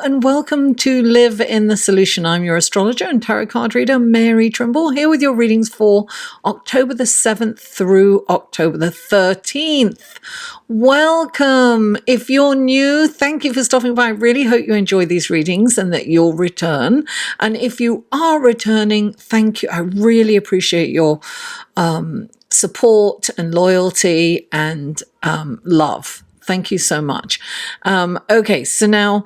and welcome to Live in the Solution. I'm your astrologer and tarot card reader, Mary Trimble, here with your readings for October the 7th through October the 13th. Welcome. If you're new, thank you for stopping by. I really hope you enjoy these readings and that you'll return. And if you are returning, thank you. I really appreciate your support and loyalty and love. Thank you so much. Okay, so now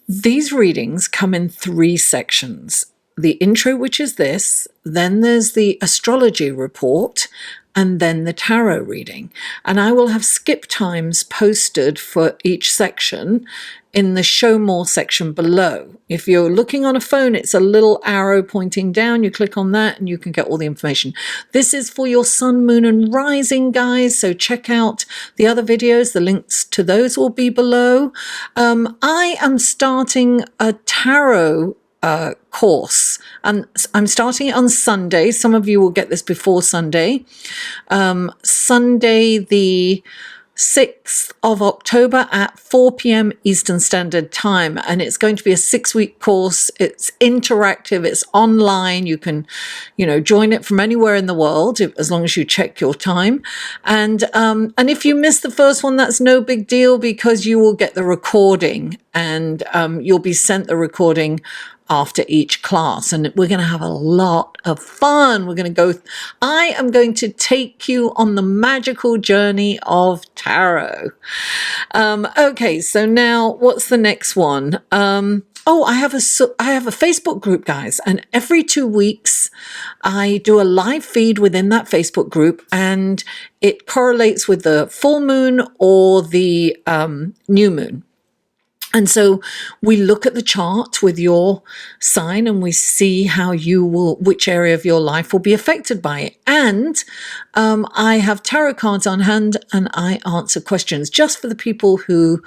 these readings come in 3 sections. The intro, which is this, then there's the astrology report, and then the tarot reading. And I will have skip times posted for each section in the show more section below. If you're looking on a phone, it's a little arrow pointing down. You click on that and you can get all the information. This is for your sun, moon and rising, guys. So check out the other videos. The links to those will be below. I am starting a tarot course, and I'm starting it on Sunday. Some of you will get this before Sunday. Sunday the 6th of October at 4 p.m. Eastern Standard Time, and it's going to be a 6-week course. It's interactive, it's online. You can, join it from anywhere in the world as long as you check your time. And if you miss the first one, that's no big deal, because you will get the recording, and you'll be sent the recording after each class, and we're going to have a lot of fun. I am going to take you on the magical journey of tarot. Okay, so now what's the next one? I have a Facebook group, guys, and every 2 weeks I do a live feed within that Facebook group, and it correlates with the full moon or the new moon. And so we look at the chart with your sign and we see how which area of your life will be affected by it. And I have tarot cards on hand and I answer questions just for the people who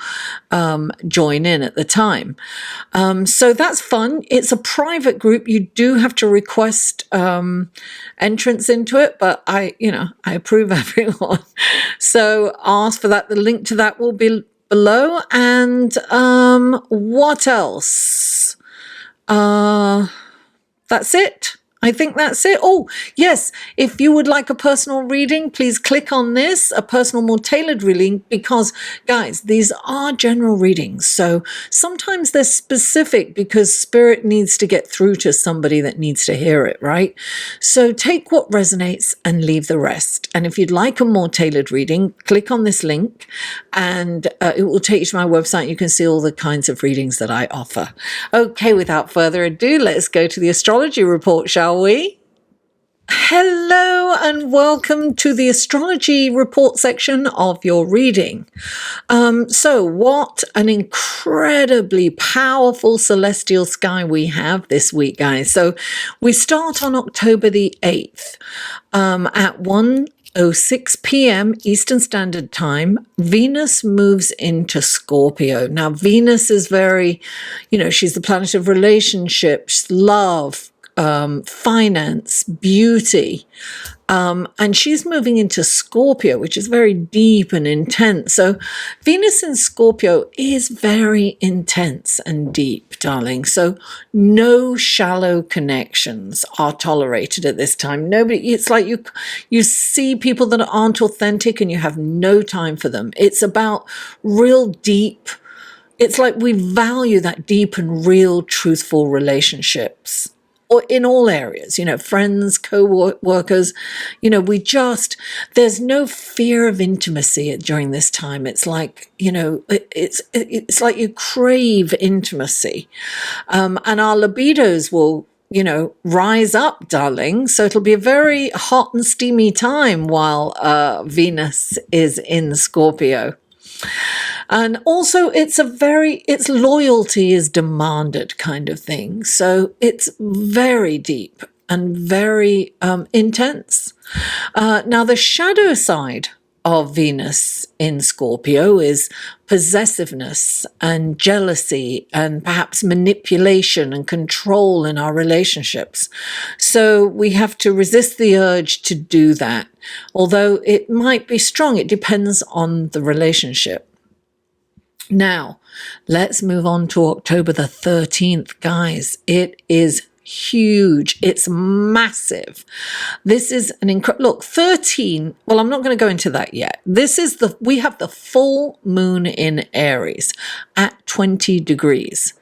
join in at the time. So that's fun. It's a private group. You do have to request entrance into it, but I approve everyone. So ask for that. The link to that will be below. And what else? That's it. I think that's it. Oh, yes. If you would like a personal reading, please click on this, a personal, more tailored reading, because, guys, these are general readings. So sometimes they're specific because spirit needs to get through to somebody that needs to hear it, right? So take what resonates and leave the rest. And if you'd like a more tailored reading, click on this link and it will take you to my website. You can see all the kinds of readings that I offer. Okay, without further ado, let's go to the astrology report, shall we? Hello and welcome to the astrology report section of your reading. So what an incredibly powerful celestial sky we have this week, guys. So we start on October the 8th at 1:06 p.m. Eastern Standard Time. Venus moves into Scorpio. Now, Venus is very, she's the planet of relationships, love, finance, beauty, and she's moving into Scorpio, which is very deep and intense. So Venus in Scorpio is very intense and deep, darling. So no shallow connections are tolerated at this time. It's like you see people that aren't authentic and you have no time for them. It's about real deep. It's like we value that deep and real truthful relationships. Or in all areas, friends, co-workers, there's no fear of intimacy during this time. It's like, it's like you crave intimacy. And our libidos will, rise up, darling. So it'll be a very hot and steamy time while Venus is in Scorpio. And also it's loyalty is demanded kind of thing. So it's very deep and very intense. Now the shadow side of Venus in Scorpio is possessiveness and jealousy and perhaps manipulation and control in our relationships. So we have to resist the urge to do that. Although it might be strong, it depends on the relationship. Now, let's move on to October the 13th, guys. It is huge. It's massive. This is an incredible look. 13. Well, I'm not going to go into that yet. We have the full moon in Aries at 20 degrees.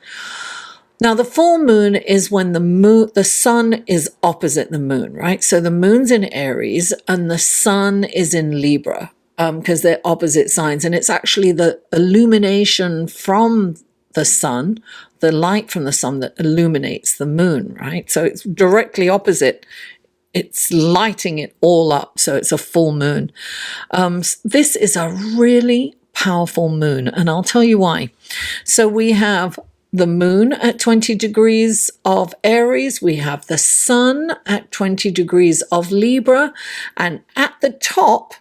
Now, the full moon is when the sun is opposite the moon, right? So the moon's in Aries and the sun is in Libra, because they're opposite signs. And it's actually the illumination from the sun, the light from the sun, that illuminates the moon, right? So it's directly opposite. It's lighting it all up. So it's a full moon. This is a really powerful moon, and I'll tell you why. So we have the moon at 20 degrees of Aries. We have the sun at 20 degrees of Libra. And at the top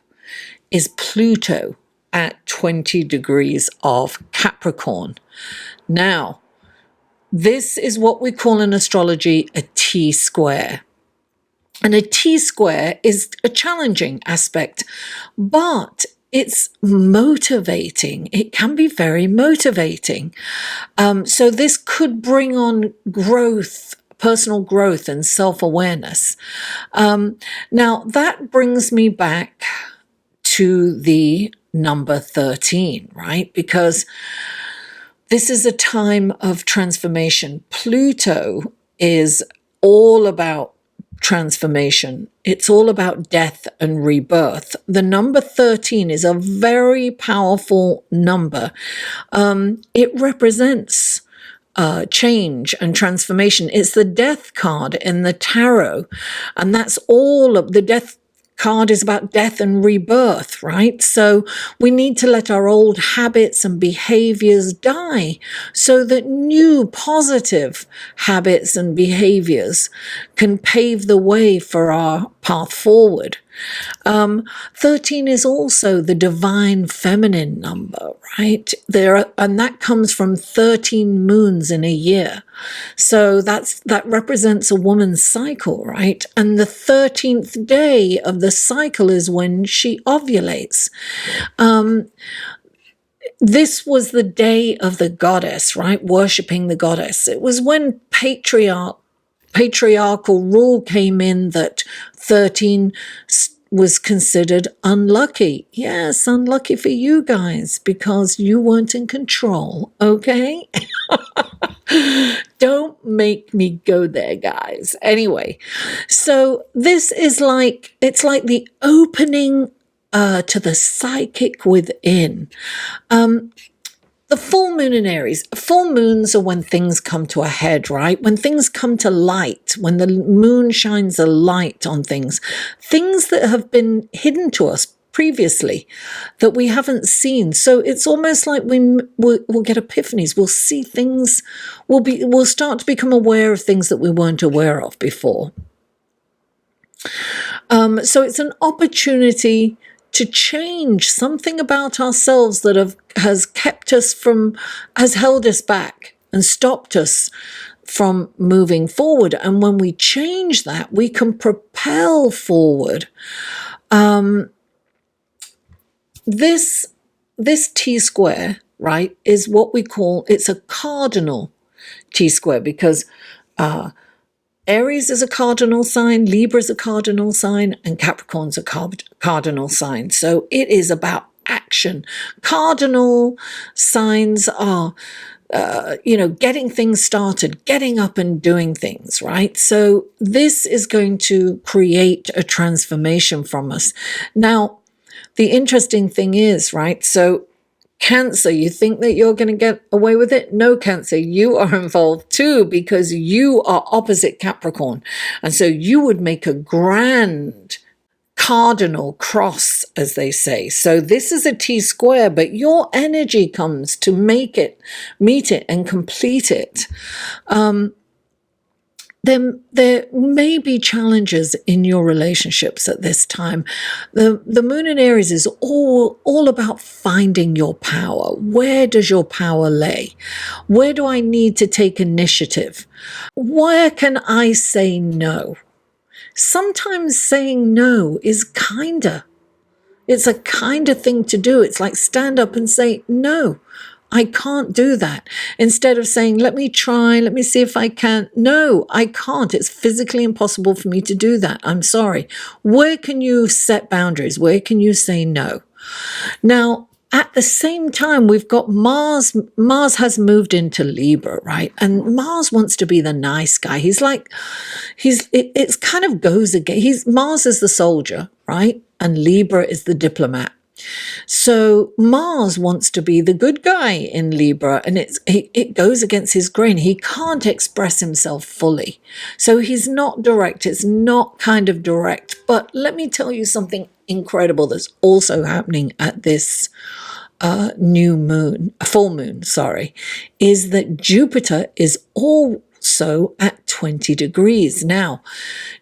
is Pluto at 20 degrees of Capricorn. Now, this is what we call in astrology a T-square. And a T-square is a challenging aspect, but it's motivating. It can be very motivating. So this could bring on growth, personal growth and self-awareness. Now, that brings me back to the number 13, right? Because this is a time of transformation. Pluto is all about transformation. It's all about death and rebirth. The number 13 is a very powerful number. It represents change and transformation. It's the death card in the tarot, and that's all of the death card is about death and rebirth, right? So we need to let our old habits and behaviors die so that new positive habits and behaviors can pave the way for our path forward. 13 is also the divine feminine number, right? And that comes from 13 moons in a year. So that represents a woman's cycle, right? And the 13th day of the cycle is when she ovulates. This was the day of the goddess, right? Worshipping the goddess. It was when patriarchal rule came in that 13 was considered unlucky. Yes, unlucky for you guys because you weren't in control, okay? Don't make me go there, guys. Anyway, so this is it's like the opening to the psychic within. The full moon in Aries. Full moons are when things come to a head, right? When things come to light, when the moon shines a light on things that have been hidden to us previously that we haven't seen. So it's almost like we'll get epiphanies. We'll see things. We'll start to become aware of things that we weren't aware of before. So it's an opportunity to change something about ourselves that has held us back and stopped us from moving forward. And when we change that, we can propel forward. This T-square, right, is what we call, it's a cardinal T-square because Aries is a cardinal sign, Libra is a cardinal sign, and Capricorn's a cardinal sign. So it is about action. Cardinal signs are, getting things started, getting up and doing things, right? So this is going to create a transformation from us. Now, the interesting thing is, right, so Cancer, you think that you're going to get away with it? No, Cancer, you are involved too because you are opposite Capricorn. And so you would make a grand cardinal cross, as they say. So this is a T-square, but your energy comes to meet it and complete it. There may be challenges in your relationships at this time. The moon in Aries is all about finding your power. Where does your power lay? Where do I need to take initiative? Where can I say no? Sometimes saying no is kinder. It's a kinder thing to do. It's like stand up and say, no, I can't do that. Instead of saying, let me try, let me see if I can. No, I can't. It's physically impossible for me to do that. I'm sorry. Where can you set boundaries? Where can you say no? Now, at the same time, we've got Mars. Mars has moved into Libra, right? And Mars wants to be the nice guy. It's kind of goes again. Mars is the soldier, right? And Libra is the diplomat. So Mars wants to be the good guy in Libra, and it goes against his grain. He can't express himself fully. So he's not direct. It's not kind of direct. But let me tell you something incredible that's also happening at this full moon, is that Jupiter is also at 20 degrees. Now,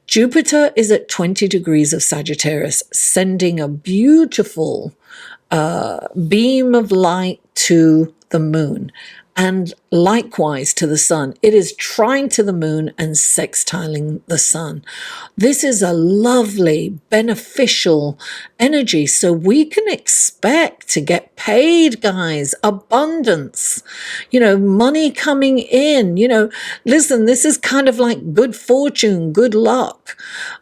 Jupiter is at 20 degrees of Sagittarius, sending a beautiful beam of light to the moon, and likewise to the sun. It is trine to the moon and sextiling the sun. This is a lovely, beneficial energy. So we can expect to get paid, guys, abundance, money coming in, listen, this is kind of like good fortune, good luck.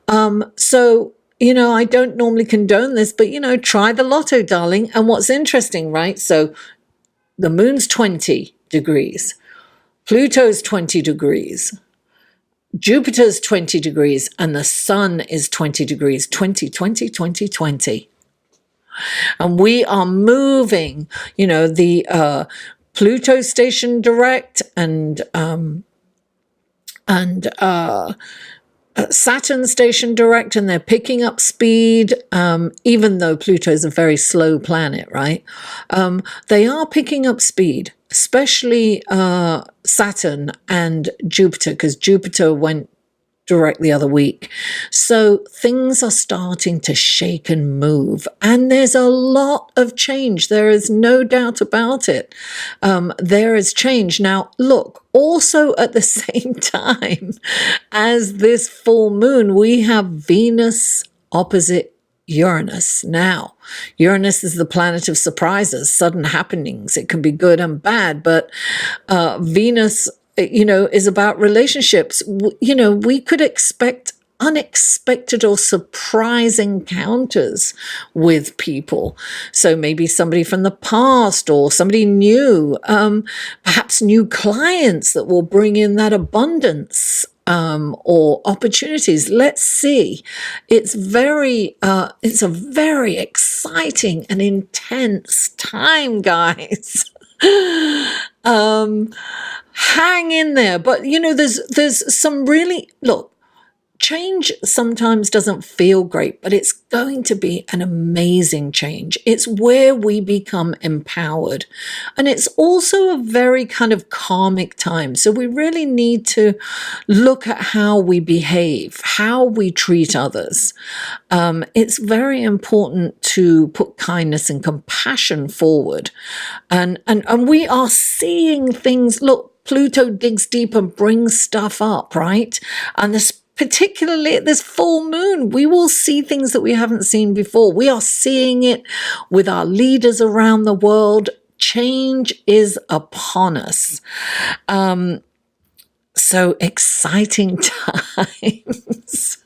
I don't normally condone this, but, try the lotto, darling. And what's interesting, right? So the moon's 20 degrees, Pluto's 20 degrees, Jupiter's 20 degrees, and the sun is 20 degrees, 20, 20, 20, 20. And we are moving, the Pluto station direct and Saturn station direct, and they're picking up speed, even though Pluto is a very slow planet, right? They are picking up speed, especially Saturn and Jupiter, because Jupiter went direct the other week. So things are starting to shake and move, and there's a lot of change. There is no doubt about it. There is change. Now, look, also at the same time as this full moon, we have Venus opposite Uranus. Now, Uranus is the planet of surprises, sudden happenings. It can be good and bad, but Venus is about relationships. We could expect unexpected or surprise encounters with people. So maybe somebody from the past or somebody new, perhaps new clients that will bring in that abundance or opportunities. Let's see. It's a very exciting and intense time, guys. Hang in there. But, there's some really, look, change sometimes doesn't feel great, but it's going to be an amazing change. It's where we become empowered. And it's also a very kind of karmic time. So we really need to look at how we behave, how we treat others. It's very important to put kindness and compassion forward. And we are seeing things. Look, Pluto digs deep and brings stuff up, right? And particularly at this full moon, we will see things that we haven't seen before. We are seeing it with our leaders around the world. Change is upon us. So exciting times.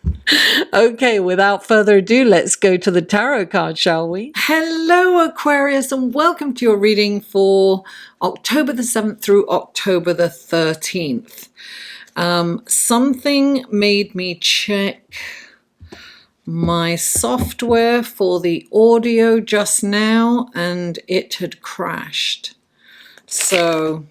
Okay, without further ado, let's go to the tarot card, shall we? Hello, Aquarius, and welcome to your reading for October the 7th through October the 13th. Something made me check my software for the audio just now, and it had crashed. So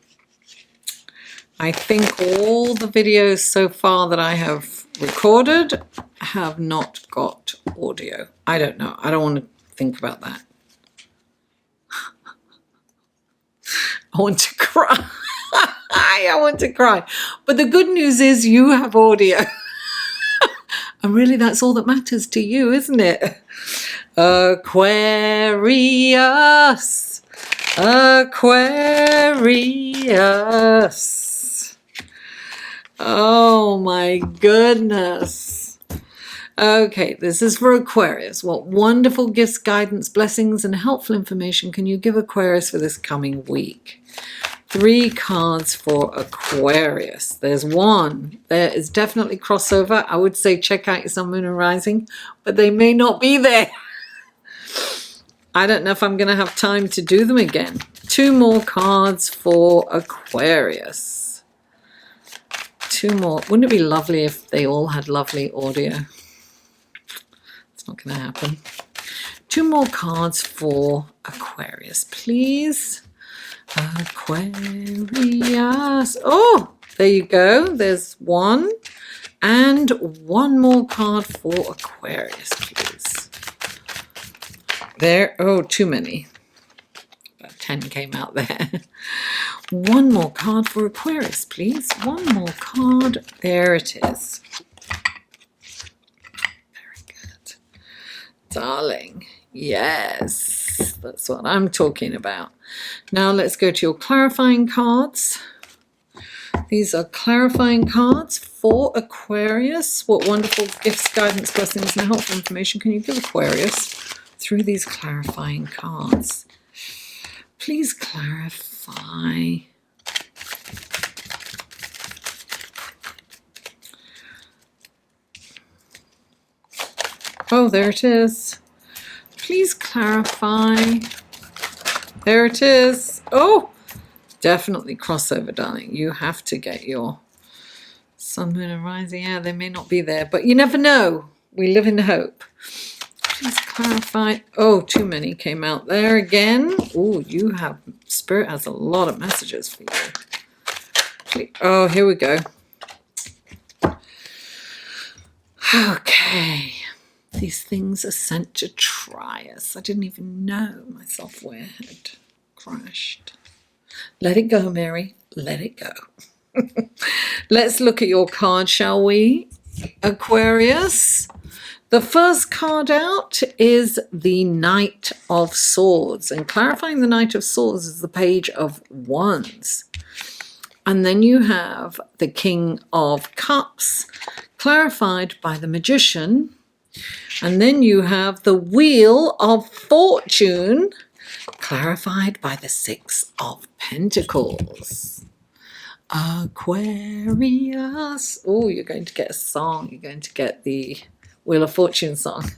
I think all the videos so far that I have recorded have not got audio. I don't know. I don't want to think about that. I want to cry. I want to cry. But the good news is you have audio. And really that's all that matters to you, isn't it? Aquarius. Aquarius. Oh my goodness. Okay, this is for Aquarius. What wonderful gifts, guidance, blessings, and helpful information can you give Aquarius for this coming week? 3 cards for Aquarius. There's 1. There is definitely crossover. I would say check out your sun, moon, and rising, but they may not be there. I don't know if I'm going to have time to do them again. 2 more cards for Aquarius. 2 more. Wouldn't it be lovely if they all had lovely audio? It's not going to happen. 2 more cards for Aquarius, please. Aquarius. Oh, there you go. There's 1. And 1 more card for Aquarius, please. There. Oh, too many. About 10 came out there. 1 more card for Aquarius, please. 1 more card. There it is. Very good. Darling. Yes, that's what I'm talking about. Now let's go to your clarifying cards. These are clarifying cards for Aquarius. What wonderful gifts, guidance, blessings, and helpful information can you give Aquarius through these clarifying cards? Please clarify. Oh, there it is. Please clarify. There it is. Oh, definitely crossover, darling. You have to get your sun, moon, and rising. Yeah, they may not be there, but you never know. We live in hope. Please clarify. Oh, too many came out there again. Oh, you have, Spirit has a lot of messages for you. Please. Oh, here we go. Okay. These things are sent to try us. I didn't even know my software had crashed. Let it go, Mary. Let it go. Let's look at your card, shall we, Aquarius? The first card out is the Knight of Swords. And clarifying the Knight of Swords is the Page of Wands. And then you have the King of Cups, clarified by the Magician. And then you have the Wheel of Fortune, clarified by the 6 of Pentacles. Aquarius. Oh, you're going to get a song. You're going to get the Wheel of Fortune song.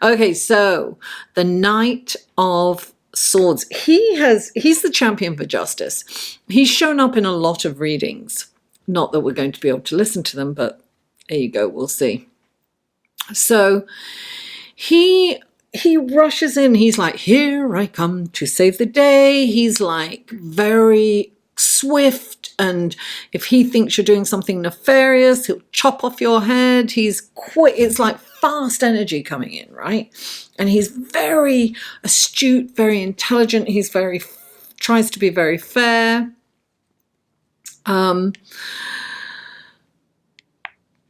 Okay, so the Knight of Swords. He's the champion for justice. He's shown up in a lot of readings. Not that we're going to be able to listen to them, but there you go. We'll see. So he rushes in. He's like, here I come to save the day. He's like very swift, and if he thinks you're doing something nefarious, he'll chop off your head. He's quick. It's like fast energy coming in, right? And he's very astute, very intelligent. He's tries to be very fair.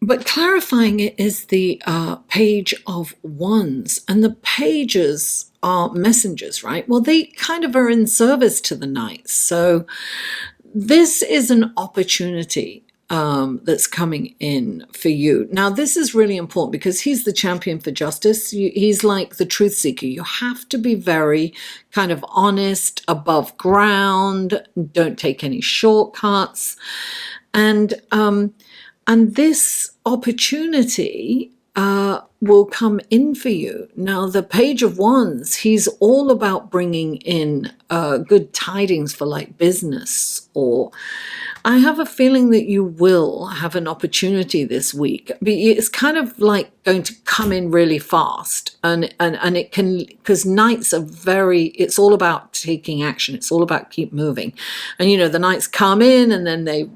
But clarifying it is the Page of Wands. And the pages are messengers, right? Well, they kind of are in service to the knights. So this is an opportunity that's coming in for you. Now, this is really important because he's the champion for justice. He's like the truth seeker. You have to be very kind of honest, above ground, don't take any shortcuts. And this opportunity will come in for you. Now, the Page of Wands, he's all about bringing in good tidings for like business, or I have a feeling that you will have an opportunity this week. But it's kind of like going to come in really fast, and it can, because knights are it's all about taking action. It's all about keep moving. And you know, the knights come in and then they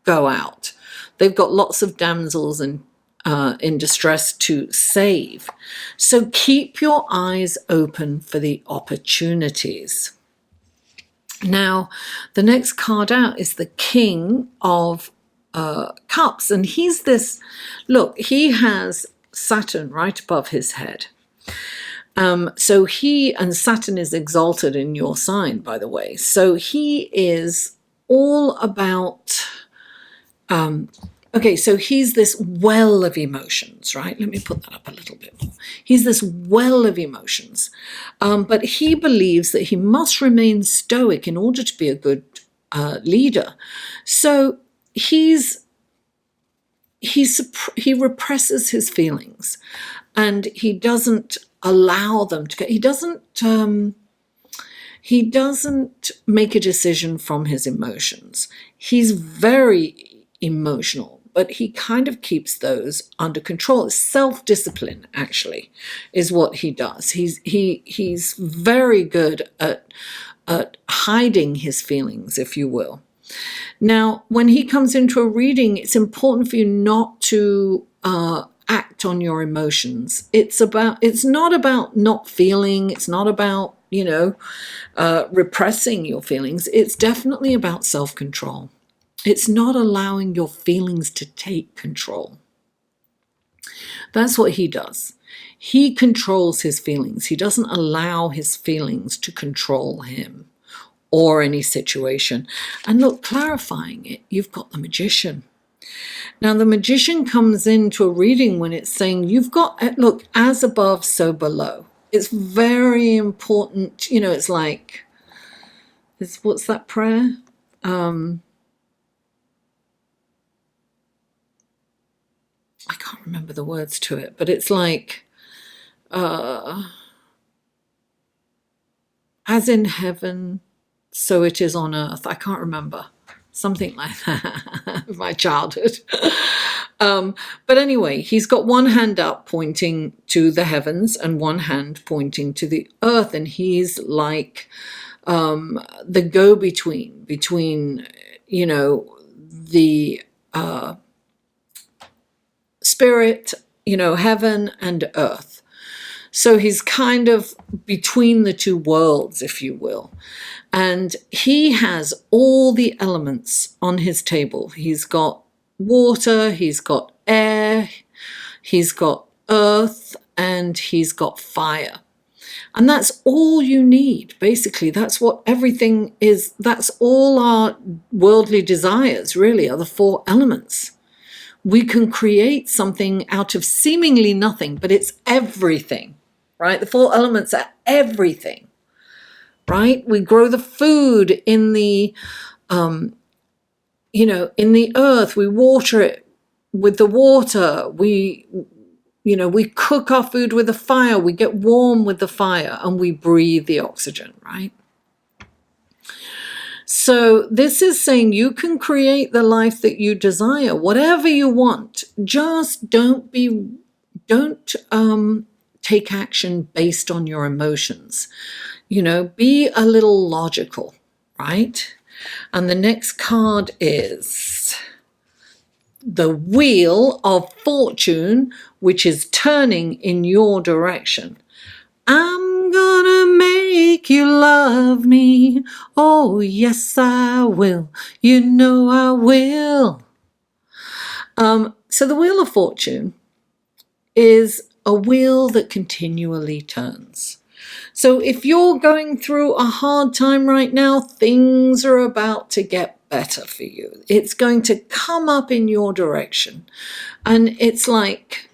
go out. They've got lots of damsels in distress to save. So keep your eyes open for the opportunities. Now, the next card out is the King of Cups. And he's this, look, he has Saturn right above his head. So and Saturn is exalted in your sign, by the way. So he is all about Okay, so he's this well of emotions, right? Let me put that up a little bit more. He's this well of emotions, but he believes that he must remain stoic in order to be a good leader. So he represses his feelings, and he doesn't allow them to go. He doesn't make a decision from his emotions. He's very emotional, but he kind of keeps those under control. Self-discipline, actually, is what he does. He's very good at hiding his feelings, if you will. Now, when he comes into a reading, it's important for you not to act on your emotions. It's not about not feeling. It's not about, repressing your feelings. It's definitely about self-control. It's not allowing your feelings to take control. That's what he does. He controls his feelings. He doesn't allow his feelings to control him or any situation. And look, clarifying it, you've got the Magician. Now, the Magician comes into a reading when it's saying you've got, look, as above, so below. It's very important. It's like, what's that prayer? I can't remember the words to it, but it's like, as in heaven, so it is on earth. I can't remember. Something like that. My childhood. But anyway, he's got one hand up pointing to the heavens and one hand pointing to the earth. And he's like the go-between between, the spirit, heaven and earth. So he's kind of between the two worlds, if you will. And he has all the elements on his table. He's got water, he's got air, he's got earth, and he's got fire. And that's all you need, basically. That's what everything is. That's all our worldly desires, really, are the four elements. We can create something out of seemingly nothing, but it's everything, right? The four elements are everything, right? We grow the food in the, in the earth. We water it with the water. We cook our food with the fire. We get warm with the fire, and we breathe the oxygen, right? So this is saying you can create the life that you desire, whatever you want. Just don't take action based on your emotions. Be a little logical, right? And the next card is the Wheel of Fortune, which is turning in your direction. I'm gonna make you love me. Oh, yes, I will. You know I will. So the Wheel of Fortune is a wheel that continually turns. So if you're going through a hard time right now, things are about to get better for you. It's going to come up in your direction. And it's like,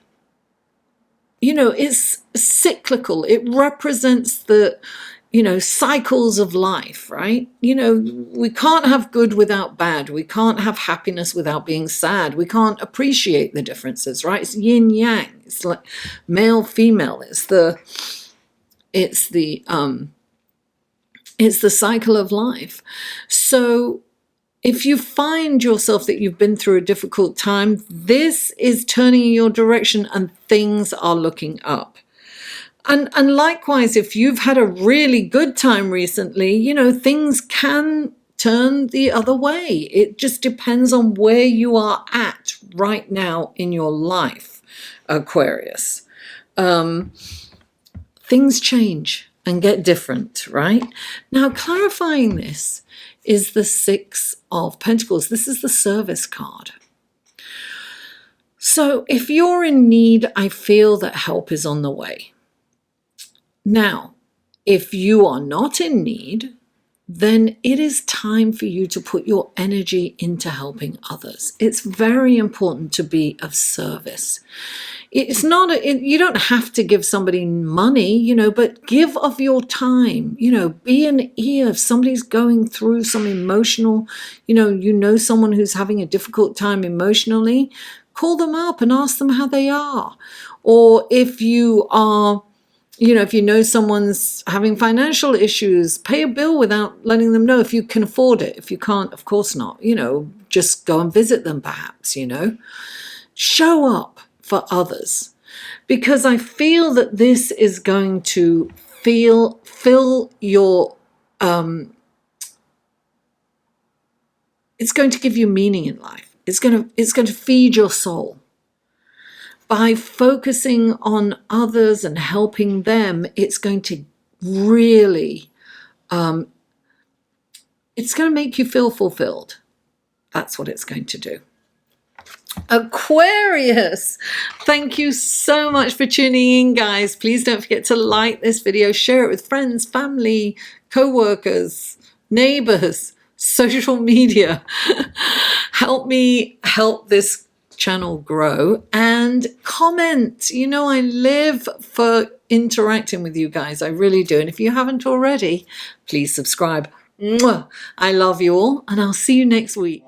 it's cyclical. It represents the, cycles of life, right? We can't have good without bad. We can't have happiness without being sad. We can't appreciate the differences, right? It's yin yang. It's like male, female. It's the cycle of life. So if you find yourself that you've been through a difficult time, this is turning in your direction and things are looking up. And likewise, if you've had a really good time recently, things can turn the other way. It just depends on where you are at right now in your life, Aquarius. Things change and get different, right? Now, clarifying this is the Six of Pentacles. This is the service card. So if you're in need, I feel that help is on the way. Now, if you are not in need, then it is time for you to put your energy into helping others. It's very important to be of service. It's not, you don't have to give somebody money, but give of your time, be an ear. If somebody's going through some emotional, someone who's having a difficult time emotionally, call them up and ask them how they are. Or if you are, if someone's having financial issues, pay a bill without letting them know if you can afford it. If you can't, of course not, just go and visit them perhaps, Show up for others, because I feel that this is going to fill your, it's going to give you meaning in life. It's going to feed your soul. By focusing on others and helping them, it's going to really, it's going to make you feel fulfilled. That's what it's going to do. Aquarius, thank you so much for tuning in, guys. Please don't forget to like this video, share it with friends, family, co-workers, neighbors, social media. Help me help this channel grow, and comment. I live for interacting with you guys. I really do. And if you haven't already, please subscribe. Mwah! I love you all, and I'll see you next week.